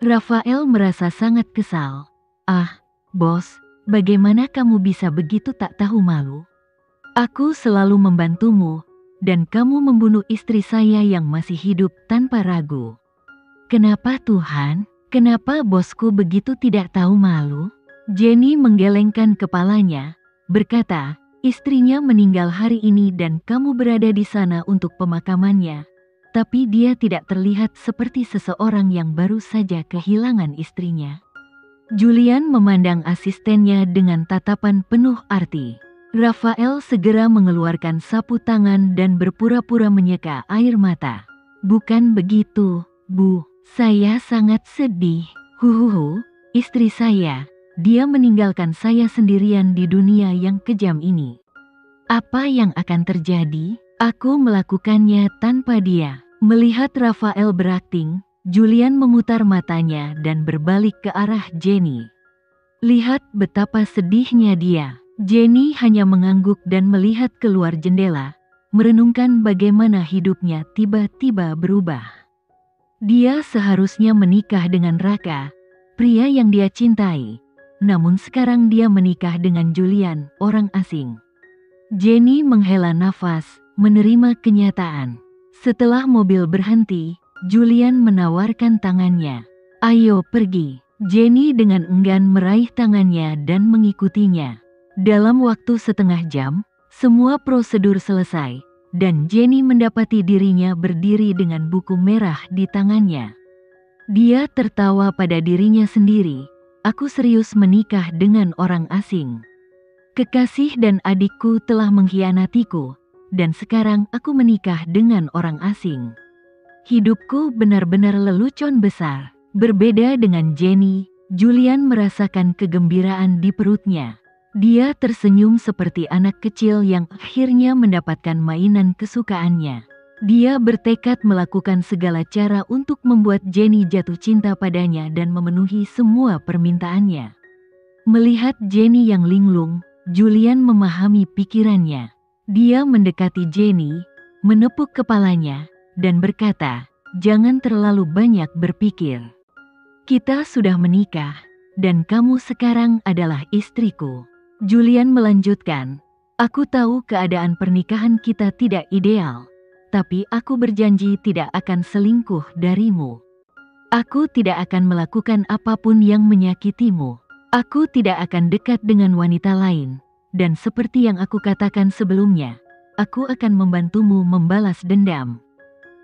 Rafael merasa sangat kesal. Ah, bos, bagaimana kamu bisa begitu tak tahu malu? Aku selalu membantumu, dan kamu membunuh istri saya yang masih hidup tanpa ragu. Kenapa Tuhan? Kenapa bosku begitu tidak tahu malu? Jenny menggelengkan kepalanya, berkata, istrinya meninggal hari ini dan kamu berada di sana untuk pemakamannya. Tapi dia tidak terlihat seperti seseorang yang baru saja kehilangan istrinya. Julian memandang asistennya dengan tatapan penuh arti. Rafael segera mengeluarkan sapu tangan dan berpura-pura menyeka air mata. Bukan begitu, Bu. Saya sangat sedih. Huhuhu, istri saya. Dia meninggalkan saya sendirian di dunia yang kejam ini. Apa yang akan terjadi? Aku melakukannya tanpa dia. Melihat Rafael berakting, Julian memutar matanya dan berbalik ke arah Jenny. Lihat betapa sedihnya dia. Jenny hanya mengangguk dan melihat keluar jendela, merenungkan bagaimana hidupnya tiba-tiba berubah. Dia seharusnya menikah dengan Raka, pria yang dia cintai. Namun sekarang dia menikah dengan Julian, orang asing. Jenny menghela nafas, menerima kenyataan. Setelah mobil berhenti, Julian menawarkan tangannya. Ayo pergi. Jenny dengan enggan meraih tangannya dan mengikutinya. Dalam waktu setengah jam, semua prosedur selesai, dan Jenny mendapati dirinya berdiri dengan buku merah di tangannya. Dia tertawa pada dirinya sendiri. Aku serius menikah dengan orang asing. Kekasih dan adikku telah mengkhianatiku, dan sekarang aku menikah dengan orang asing. Hidupku benar-benar lelucon besar. Berbeda dengan Jenny, Julian merasakan kegembiraan di perutnya. Dia tersenyum seperti anak kecil yang akhirnya mendapatkan mainan kesukaannya. Dia bertekad melakukan segala cara untuk membuat Jenny jatuh cinta padanya dan memenuhi semua permintaannya. Melihat Jenny yang linglung, Julian memahami pikirannya. Dia mendekati Jenny, menepuk kepalanya, dan berkata, "Jangan terlalu banyak berpikir. Kita sudah menikah, dan kamu sekarang adalah istriku." Julian melanjutkan, "Aku tahu keadaan pernikahan kita tidak ideal, tapi aku berjanji tidak akan selingkuh darimu. Aku tidak akan melakukan apapun yang menyakitimu. Aku tidak akan dekat dengan wanita lain. Dan seperti yang aku katakan sebelumnya, aku akan membantumu membalas dendam."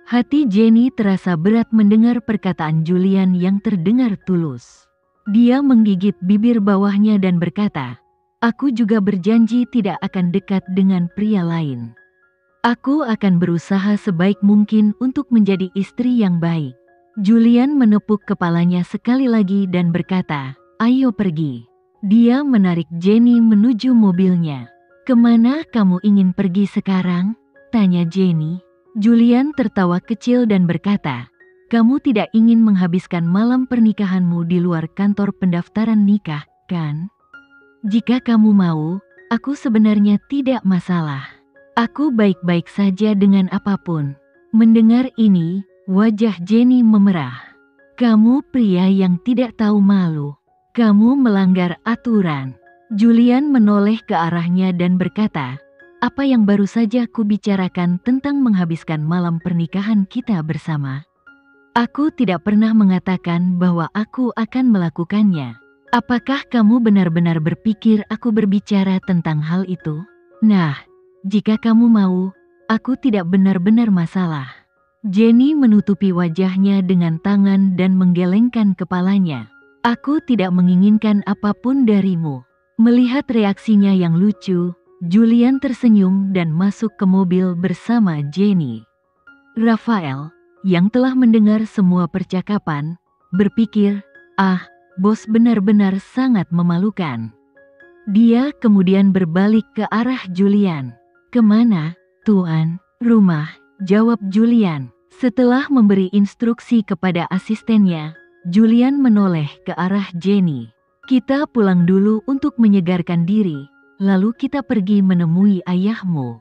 Hati Jenny terasa berat mendengar perkataan Julian yang terdengar tulus. Dia menggigit bibir bawahnya dan berkata, "Aku juga berjanji tidak akan dekat dengan pria lain. Aku akan berusaha sebaik mungkin untuk menjadi istri yang baik." Julian menepuk kepalanya sekali lagi dan berkata, "Ayo pergi." Dia menarik Jenny menuju mobilnya. "Kemana kamu ingin pergi sekarang?" tanya Jenny. Julian tertawa kecil dan berkata, "Kamu tidak ingin menghabiskan malam pernikahanmu di luar kantor pendaftaran nikah, kan? Jika kamu mau, aku sebenarnya tidak masalah. Aku baik-baik saja dengan apapun." Mendengar ini, wajah Jenny memerah. "Kamu pria yang tidak tahu malu. Kamu melanggar aturan." Julian menoleh ke arahnya dan berkata, "Apa yang baru saja kubicarakan tentang menghabiskan malam pernikahan kita bersama? Aku tidak pernah mengatakan bahwa aku akan melakukannya. Apakah kamu benar-benar berpikir aku berbicara tentang hal itu? Nah, jika kamu mau, aku tidak benar-benar masalah." Jenny menutupi wajahnya dengan tangan dan menggelengkan kepalanya. "Aku tidak menginginkan apapun darimu." Melihat reaksinya yang lucu, Julian tersenyum dan masuk ke mobil bersama Jenny. Rafael, yang telah mendengar semua percakapan, berpikir, "Ah, bos benar-benar sangat memalukan." Dia kemudian berbalik ke arah Julian. "Kemana, Tuan?" "Rumah," jawab Julian. Setelah memberi instruksi kepada asistennya, Julian menoleh ke arah Jenny. "Kita pulang dulu untuk menyegarkan diri, lalu kita pergi menemui ayahmu."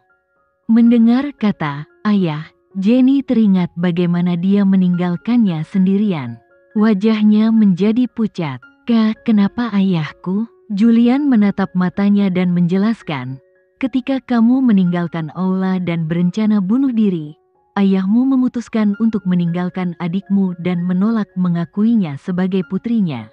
Mendengar kata "ayah", Jenny teringat bagaimana dia meninggalkannya sendirian. Wajahnya menjadi pucat. Kenapa ayahku?" Julian menatap matanya dan menjelaskan, "Ketika kamu meninggalkan aula dan berencana bunuh diri, ayahmu memutuskan untuk meninggalkan adikmu dan menolak mengakuinya sebagai putrinya.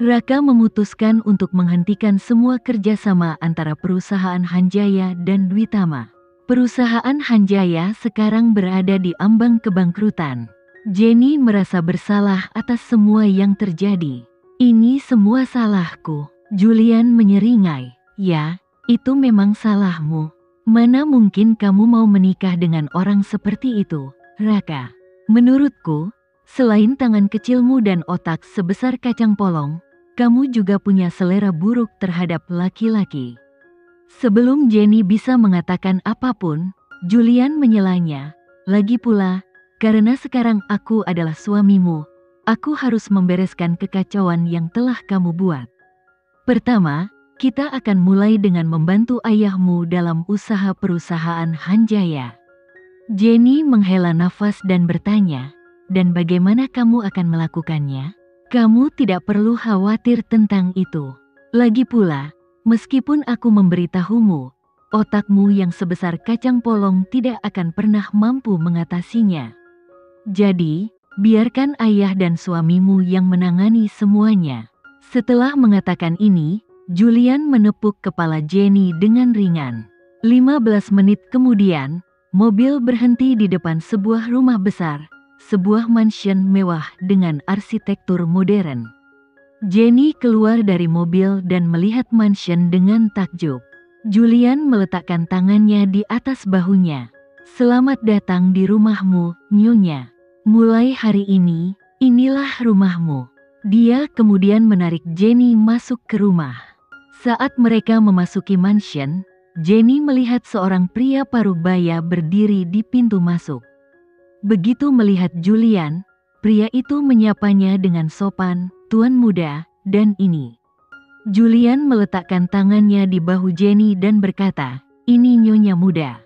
Raka memutuskan untuk menghentikan semua kerjasama antara perusahaan Hanjaya dan Dwi Tama. Perusahaan Hanjaya sekarang berada di ambang kebangkrutan. Jenny merasa bersalah atas semua yang terjadi. Ini semua salahku." Julian menyeringai. "Ya, itu memang salahmu. Mana mungkin kamu mau menikah dengan orang seperti itu, Raka? Menurutku, selain tangan kecilmu dan otak sebesar kacang polong, kamu juga punya selera buruk terhadap laki-laki." Sebelum Jenny bisa mengatakan apapun, Julian menyelanya. "Lagi pula, karena sekarang aku adalah suamimu, aku harus membereskan kekacauan yang telah kamu buat. Pertama, kita akan mulai dengan membantu ayahmu dalam usaha perusahaan Hanjaya." Jenny menghela nafas dan bertanya, "Dan bagaimana kamu akan melakukannya?" "Kamu tidak perlu khawatir tentang itu. Lagi pula, meskipun aku memberitahumu, otakmu yang sebesar kacang polong tidak akan pernah mampu mengatasinya. Jadi, biarkan ayah dan suamimu yang menangani semuanya." Setelah mengatakan ini, Julian menepuk kepala Jenny dengan ringan. 15 menit kemudian, mobil berhenti di depan sebuah rumah besar, sebuah mansion mewah dengan arsitektur modern. Jenny keluar dari mobil dan melihat mansion dengan takjub. Julian meletakkan tangannya di atas bahunya. "Selamat datang di rumahmu, Nyonya. Mulai hari ini, inilah rumahmu." Dia kemudian menarik Jenny masuk ke rumah. Saat mereka memasuki mansion, Jenny melihat seorang pria parubaya berdiri di pintu masuk. Begitu melihat Julian, pria itu menyapanya dengan sopan, "Tuan muda," dan ini. Julian meletakkan tangannya di bahu Jenny dan berkata, "Ini Nyonya muda."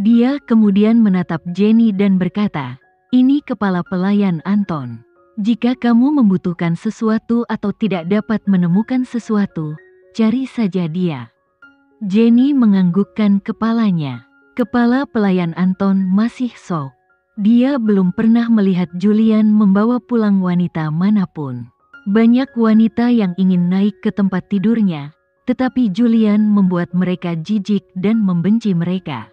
Dia kemudian menatap Jenny dan berkata, "Ini kepala pelayan Anton. Jika kamu membutuhkan sesuatu atau tidak dapat menemukan sesuatu, cari saja dia." Jenny menganggukkan kepalanya. Kepala pelayan Anton masih shock. Dia belum pernah melihat Julian membawa pulang wanita manapun. Banyak wanita yang ingin naik ke tempat tidurnya, tetapi Julian membuat mereka jijik dan membenci mereka.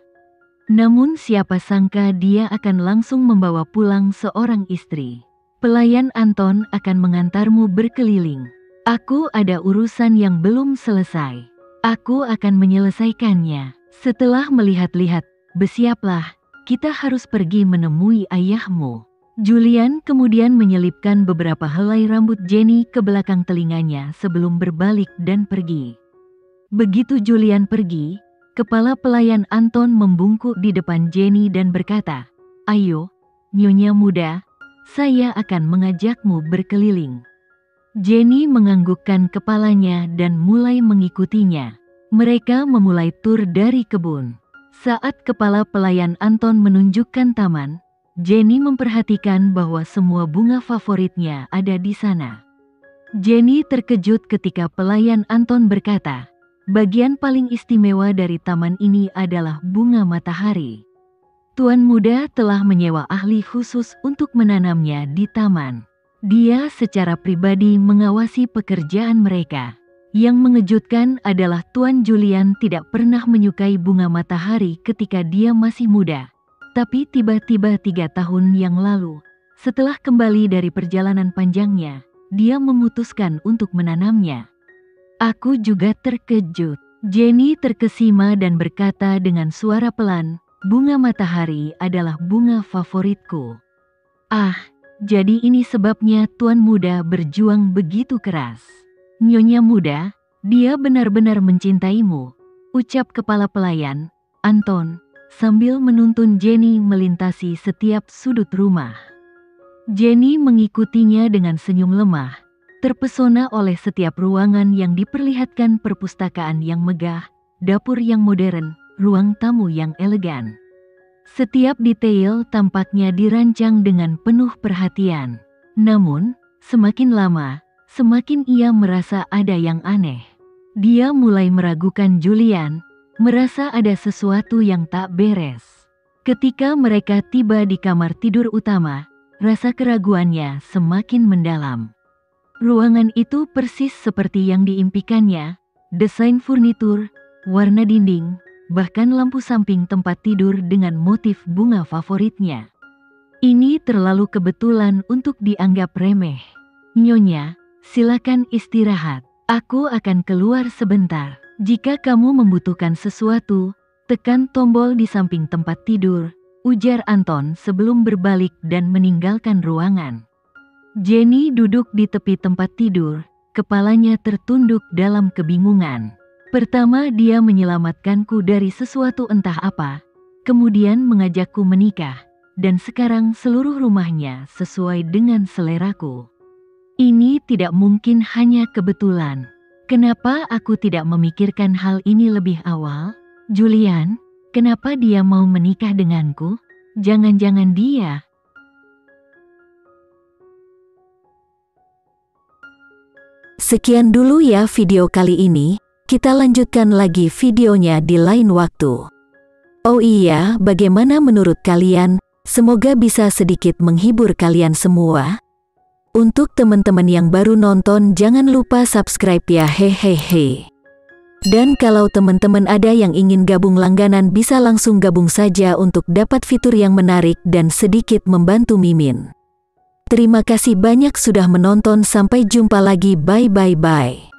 Namun siapa sangka dia akan langsung membawa pulang seorang istri. "Pelayan Anton akan mengantarmu berkeliling. Aku ada urusan yang belum selesai. Aku akan menyelesaikannya." Setelah melihat-lihat, "Bersiaplah, kita harus pergi menemui ayahmu." Julian kemudian menyelipkan beberapa helai rambut Jenny ke belakang telinganya sebelum berbalik dan pergi. Begitu Julian pergi, kepala pelayan Anton membungkuk di depan Jenny dan berkata, "Ayo, Nyonya muda, saya akan mengajakmu berkeliling." Jenny menganggukkan kepalanya dan mulai mengikutinya. Mereka memulai tur dari kebun. Saat kepala pelayan Anton menunjukkan taman, Jenny memperhatikan bahwa semua bunga favoritnya ada di sana. Jenny terkejut ketika pelayan Anton berkata, "Bagian paling istimewa dari taman ini adalah bunga matahari. Tuan muda telah menyewa ahli khusus untuk menanamnya di taman. Dia secara pribadi mengawasi pekerjaan mereka." Yang mengejutkan adalah Tuan Julian tidak pernah menyukai bunga matahari ketika dia masih muda. Tapi tiba-tiba 3 tahun yang lalu, setelah kembali dari perjalanan panjangnya, dia memutuskan untuk menanamnya. "Aku juga terkejut." Jenny terkesima dan berkata dengan suara pelan, "Bunga matahari adalah bunga favoritku." "Ah, jadi ini sebabnya Tuan muda berjuang begitu keras." "Nyonya muda, dia benar-benar mencintaimu," ucap kepala pelayan, Anton, sambil menuntun Jenny melintasi setiap sudut rumah. Jenny mengikutinya dengan senyum lemah, terpesona oleh setiap ruangan yang diperlihatkan, perpustakaan yang megah, dapur yang modern, ruang tamu yang elegan. Setiap detail tampaknya dirancang dengan penuh perhatian. Namun, semakin lama, semakin ia merasa ada yang aneh. Dia mulai meragukan Julian, merasa ada sesuatu yang tak beres. Ketika mereka tiba di kamar tidur utama, rasa keraguannya semakin mendalam. Ruangan itu persis seperti yang diimpikannya, desain furnitur, warna dinding, bahkan lampu samping tempat tidur dengan motif bunga favoritnya. Ini terlalu kebetulan untuk dianggap remeh. Nyonya, silakan istirahat. Aku akan keluar sebentar. Jika kamu membutuhkan sesuatu, tekan tombol di samping tempat tidur, ujar Anton sebelum berbalik dan meninggalkan ruangan. Jenny duduk di tepi tempat tidur, kepalanya tertunduk dalam kebingungan. Pertama dia menyelamatkanku dari sesuatu entah apa, kemudian mengajakku menikah, dan sekarang seluruh rumahnya sesuai dengan seleraku. Ini tidak mungkin hanya kebetulan. Kenapa aku tidak memikirkan hal ini lebih awal? Julian, kenapa dia mau menikah denganku? Jangan-jangan dia... Sekian dulu ya video kali ini, kita lanjutkan lagi videonya di lain waktu. Oh iya, bagaimana menurut kalian? Semoga bisa sedikit menghibur kalian semua. Untuk teman-teman yang baru nonton, jangan lupa subscribe ya, hehehe. Dan kalau teman-teman ada yang ingin gabung langganan, bisa langsung gabung saja untuk dapat fitur yang menarik dan sedikit membantu Mimin. Terima kasih banyak sudah menonton, sampai jumpa lagi, bye bye bye.